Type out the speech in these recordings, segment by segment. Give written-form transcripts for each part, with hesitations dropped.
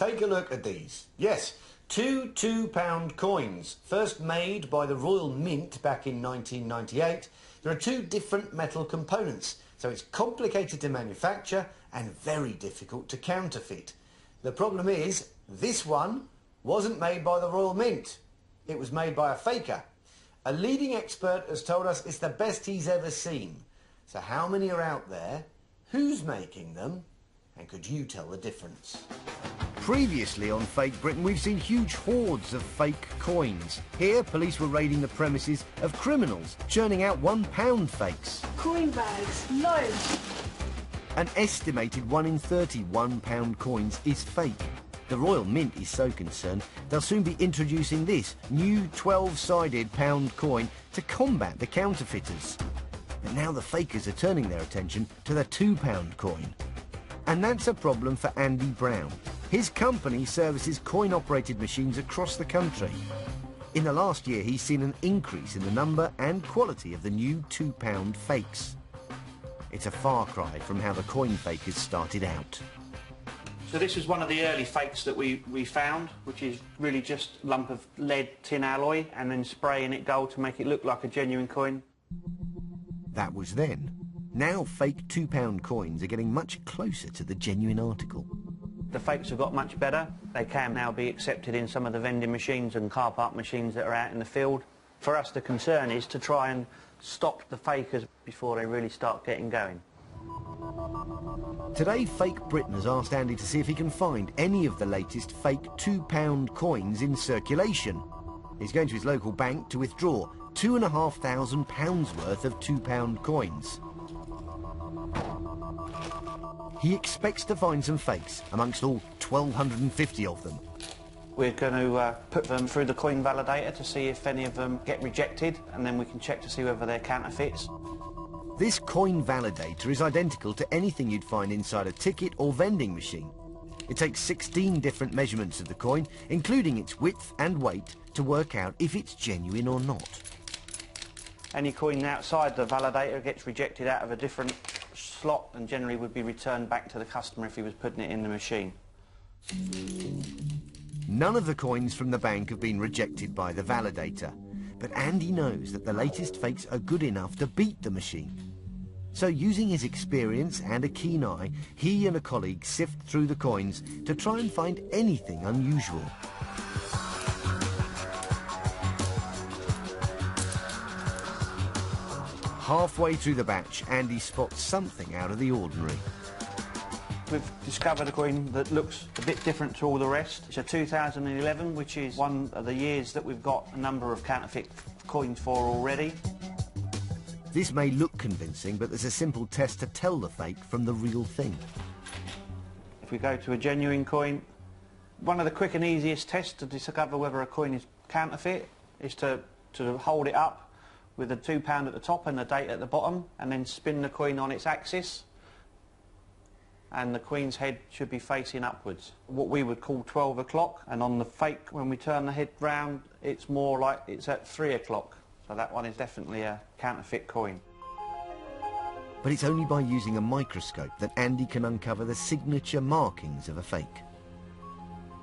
take a look at these. Yes, two £2 coins, first made by the Royal Mint back in 1998. There are two different metal components, so it's complicated to manufacture and very difficult to counterfeit. The problem is, this one wasn't made by the Royal Mint. It was made by a faker. A leading expert has told us it's the best he's ever seen. So how many are out there? Who's making them? And could you tell the difference? Previously on Fake Britain, we've seen huge hordes of fake coins. Here, police were raiding the premises of criminals, churning out £1 fakes. Coin bags, loads. An estimated 1 in 30 £1 coins is fake. The Royal Mint is so concerned, they'll soon be introducing this new 12-sided pound coin to combat the counterfeiters. But now the fakers are turning their attention to the £2 coin. And that's a problem for Andy Brown. His company services coin-operated machines across the country. In the last year, he's seen an increase in the number and quality of the new £2 fakes. It's a far cry from how the coin fakers started out. So this was one of the early fakes that we found, which is really just a lump of lead tin alloy and then spraying it gold to make it look like a genuine coin. That was then. Now fake £2 coins are getting much closer to the genuine article. The fakes have got much better. They can now be accepted in some of the vending machines and car park machines that are out in the field. For us, the concern is to try and stop the fakers before they really start getting going. Today, Fake Britain has asked Andy to see if he can find any of the latest fake £2 coins in circulation. He's going to his local bank to withdraw £2,500 worth of £2 coins. He expects to find some fakes amongst all 1,250 of them. We're going to put them through the coin validator to see if any of them get rejected, and then we can check to see whether they're counterfeits. This coin validator is identical to anything you'd find inside a ticket or vending machine. It takes 16 different measurements of the coin, including its width and weight, to work out if it's genuine or not. Any coin outside the validator gets rejected out of a different slot and generally would be returned back to the customer if he was putting it in the machine. None of the coins from the bank have been rejected by the validator, but Andy knows that the latest fakes are good enough to beat the machine. So using his experience and a keen eye, he and a colleague sift through the coins to try and find anything unusual. Halfway through the batch, Andy spots something out of the ordinary. We've discovered a coin that looks a bit different to all the rest. It's a 2011, which is one of the years that we've got a number of counterfeit coins for already. This may look convincing, but there's a simple test to tell the fake from the real thing. If we go to a genuine coin, one of the quick and easiest tests to discover whether a coin is counterfeit is to hold it up with the £2 at the top and the date at the bottom, and then spin the coin on its axis, and the coin's head should be facing upwards, what we would call 12 o'clock, and on the fake, when we turn the head round, it's more like it's at 3 o'clock. So that one is definitely a counterfeit coin. But it's only by using a microscope that Andy can uncover the signature markings of a fake.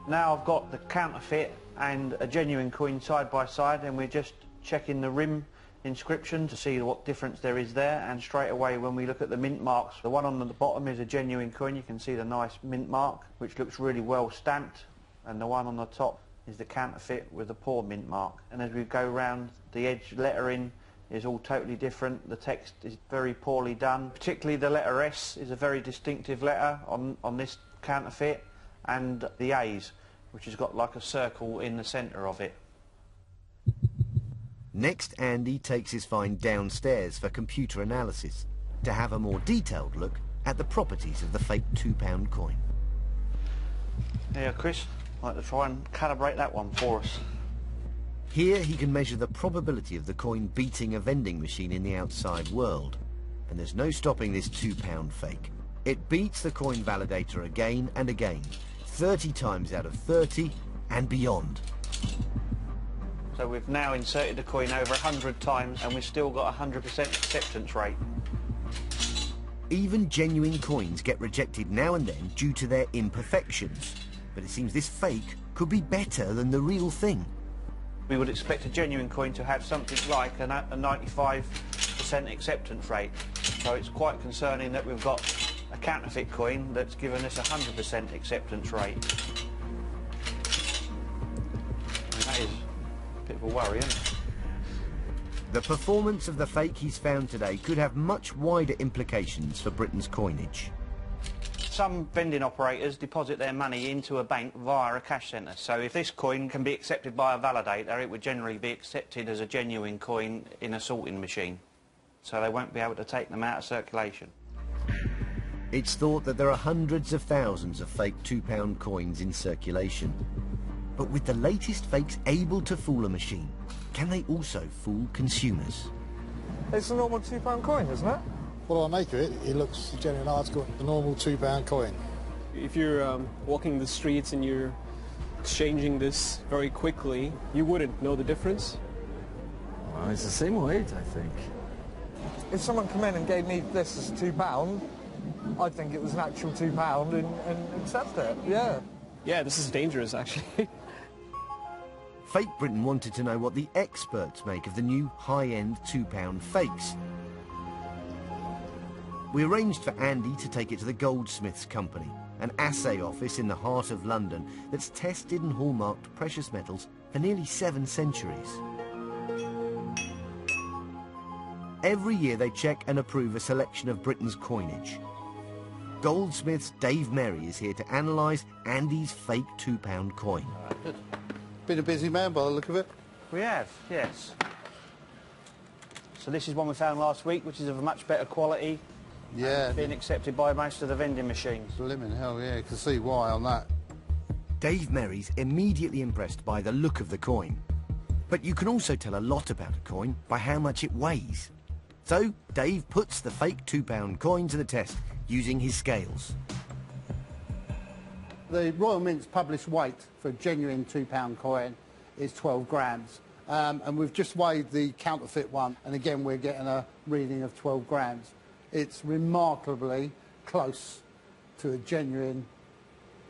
Now I've got the counterfeit and a genuine coin side by side, and we're just checking the rim inscription to see what difference there is there, and straight away when we look at the mint marks, the one on the bottom is a genuine coin. You can see the nice mint mark which looks really well stamped, and the one on the top is the counterfeit with the poor mint mark. And as we go round, the edge lettering is all totally different. The text is very poorly done, particularly the letter S is a very distinctive letter on this counterfeit, and the A's, which has got like a circle in the centre of it. Next, Andy takes his find downstairs for computer analysis to have a more detailed look at the properties of the fake £2 coin. Yeah, Chris, I'd like to try and calibrate that one for us. Here he can measure the probability of the coin beating a vending machine in the outside world. And there's no stopping this £2 fake. It beats the coin validator again and again, 30 times out of 30 and beyond. So we've now inserted the coin over 100 times and we've still got a 100% acceptance rate. Even genuine coins get rejected now and then due to their imperfections. But it seems this fake could be better than the real thing. We would expect a genuine coin to have something like a 95% acceptance rate. So it's quite concerning that we've got a counterfeit coin that's given us a 100% acceptance rate. And that is a bit of a worry, isn't it? The performance of the fake he's found today could have much wider implications for Britain's coinage. Some vending operators deposit their money into a bank via a cash centre, so if this coin can be accepted by a validator, it would generally be accepted as a genuine coin in a sorting machine, so they won't be able to take them out of circulation. It's thought that there are hundreds of thousands of fake £2 coins in circulation. But with the latest fakes able to fool a machine, can they also fool consumers? It's a normal £2 coin, isn't it? What do I make of it? It looks a genuine article, a normal £2 coin. If you're walking the streets and you're exchanging this very quickly, you wouldn't know the difference. Well, it's the same weight, I think. If someone come in and gave me this as £2, I'd think it was an actual £2 and accept it, yeah. Yeah, this is dangerous, actually. Fake Britain wanted to know what the experts make of the new high-end £2 fakes. We arranged for Andy to take it to the Goldsmiths Company, an assay office in the heart of London that's tested and hallmarked precious metals for nearly 7 centuries. Every year they check and approve a selection of Britain's coinage. Goldsmiths' Dave Merry is here to analyse Andy's fake £2 coin. Good. Been a busy man by the look of it. We have, yes. So this is one we found last week, which is of a much better quality. Yeah. Being accepted by most of the vending machines. Blimmin' hell, yeah, you can see why on that. Dave Merry's immediately impressed by the look of the coin. But you can also tell a lot about a coin by how much it weighs. So Dave puts the fake £2 coin to the test using his scales. The Royal Mint's published weight for a genuine £2 coin is 12 grams. And we've just weighed the counterfeit one, and again we're getting a reading of 12 grams. It's remarkably close to a genuine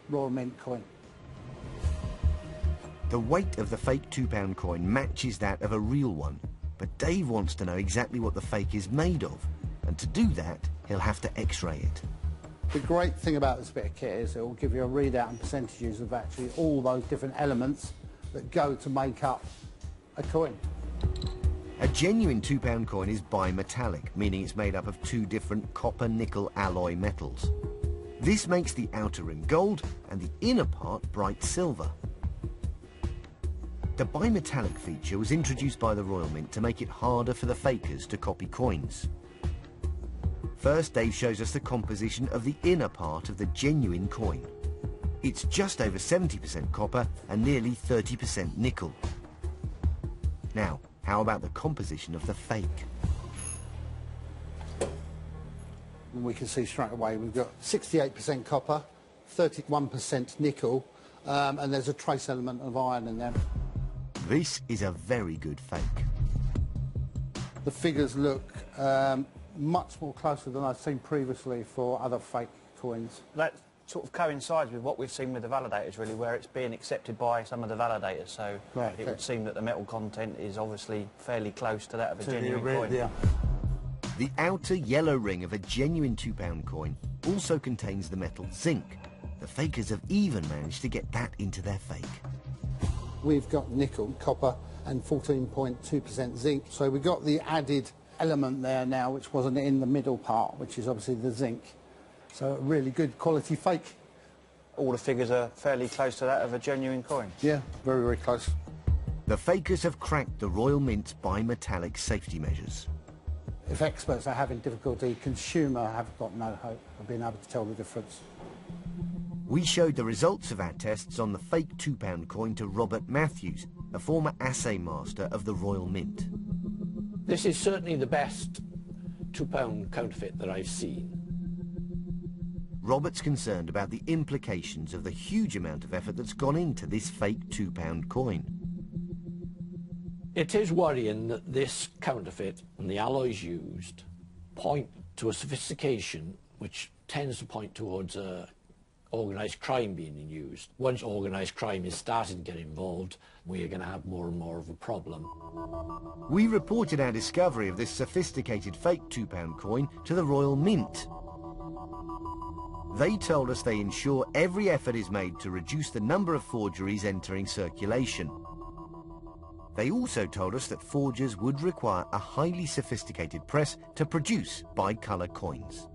Royal Mint coin. The weight of the fake £2 coin matches that of a real one, but Dave wants to know exactly what the fake is made of, and to do that, he'll have to X-ray it. The great thing about this bit of kit is it will give you a readout and percentages of actually all those different elements that go to make up a coin. A genuine £2 coin is bimetallic, meaning it's made up of 2 different copper-nickel alloy metals. This makes the outer rim gold and the inner part bright silver. The bimetallic feature was introduced by the Royal Mint to make it harder for the fakers to copy coins. First, Dave shows us the composition of the inner part of the genuine coin. It's just over 70% copper and nearly 30% nickel. Now, how about the composition of the fake? We can see straight away we've got 68% copper, 31% nickel, and there's a trace element of iron in there. This is a very good fake. The figures look much more closer than I've seen previously for other fake coins. That sort of coincides with what we've seen with the validators, really, where it's being accepted by some of the validators. So Right, it would seem that the metal content is obviously fairly close to that of a To genuine the coin. yeah. The outer yellow ring of a genuine £2 coin also contains the metal zinc. The fakers have even managed to get that into their fake. We've got nickel, copper and 14.2% zinc. So we've got the added element there now, which wasn't in the middle part, which is obviously the zinc. So a really good quality fake. All the figures are fairly close to that of a genuine coin. Yeah, very, very close. The fakers have cracked the Royal Mint's bimetallic safety measures. If experts are having difficulty, consumer have got no hope of being able to tell the difference. We showed the results of our tests on the fake £2 coin to Robert Matthews, a former assay master of the Royal Mint. This is certainly the best £2 counterfeit that I've seen. Robert's concerned about the implications of the huge amount of effort that's gone into this fake £2 coin. It is worrying that this counterfeit and the alloys used point to a sophistication which tends to point towards a organised crime being used. Once organised crime is starting to get involved, we are going to have more and more of a problem. We reported our discovery of this sophisticated fake £2 coin to the Royal Mint. They told us they ensure every effort is made to reduce the number of forgeries entering circulation. They also told us that forgers would require a highly sophisticated press to produce bicolour coins.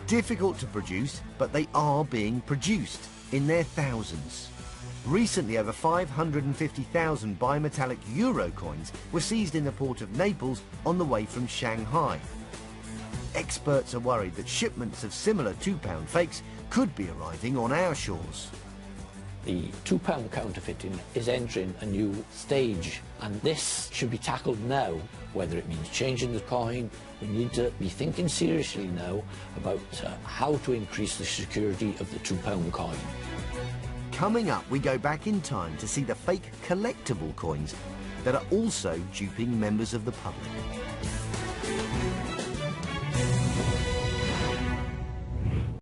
Difficult to produce, but they are being produced in their thousands. Recently, over 550,000 bimetallic euro coins were seized in the port of Naples on the way from Shanghai. Experts are worried that shipments of similar £2 fakes could be arriving on our shores. The £2 counterfeiting is entering a new stage, and this should be tackled now. Whether it means changing the coin, we need to be thinking seriously now about how to increase the security of the £2 coin. Coming up, we go back in time to see the fake collectible coins that are also duping members of the public.